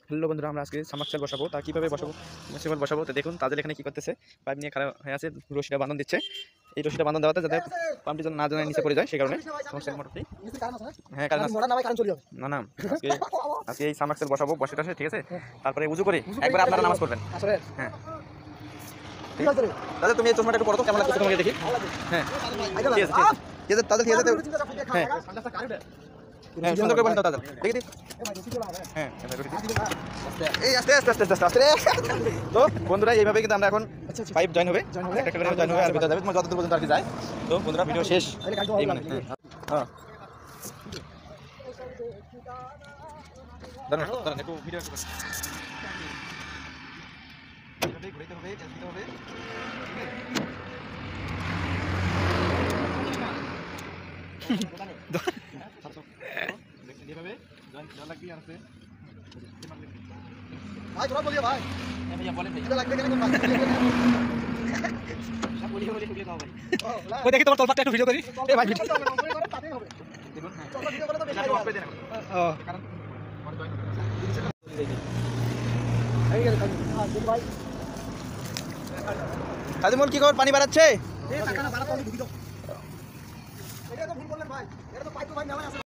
Hello বন্ধুরা, আমরা আজকে সাবমার্সিবল বসাবো। তা কীভাবে সাবমার্সিবল বসাবো তো দেখুন। তাদের এখানে কী করতেছে, পাইপ নিয়ে খারাপ হয়ে আছে, রশিটা বাঁধন দিচ্ছে। এই রশিটা বাঁধন দেওয়াতে যাতে পাম্পটি যেন না জানায় নিচে পড়ে যায়, সেই কারণে সাবমার্সিবল মোটরটি হ্যাঁ কারণ না না আজকে আজকে এই সাবমার্সিবল বসাবো, বসে টাসে ঠিক আছে। তারপরে উজু করে একবার আপনারা নামাজ পড়বেন। হ্যাঁ দাদা, তুমি এই চশমাটা একটু পড়ো তো, কেমন লাগছে তোমাকে দেখি। হ্যাঁ ঠিক আছে ঠিক আছে তাদের ঠিক আছে। হ্যাঁ হ্যাঁ সুন্দর করে বসে দাও দাদা, দেখি দিই। হ্যাঁ এই আস্তে আস্তে আস্তে আস্তে আস্তে। তো বন্ধুরা এইভাবে কিন্তু আমরা এখন পাইপ জয়েন হবে, একটা করে জয়েন হবে আর ভেতরে যাবে তোমার যতদূর পর্যন্ত আর কি যায়। তো বন্ধুরা ভিডিও শেষ এই মানে হ্যাঁ দাঁড়ান দাঁড়ান একটু ভিডিও একটু ঘুরাইতে হবে, চাষ দিতে হবে। भाई थोड़ा बोलिए भाई। भैया बोले इधर लगते क्या कोई कोई देखी তোমার তলপাটটা একটু ভিডিও করি। এ ভাই ভিডিও देखो ना वीडियो করে তো বেশি অফ করে দেন ও কারণ এই গেল হ্যাঁ দেখো ভাই কাদিমুল কি খবর, পানি বাড়াচ্ছে? এই টাকা না বাড়া তো আমি ঢুকি দাও। এটা তো ভুল বললেন ভাই, এটা তো পাইপ ভাই মেলা আছে।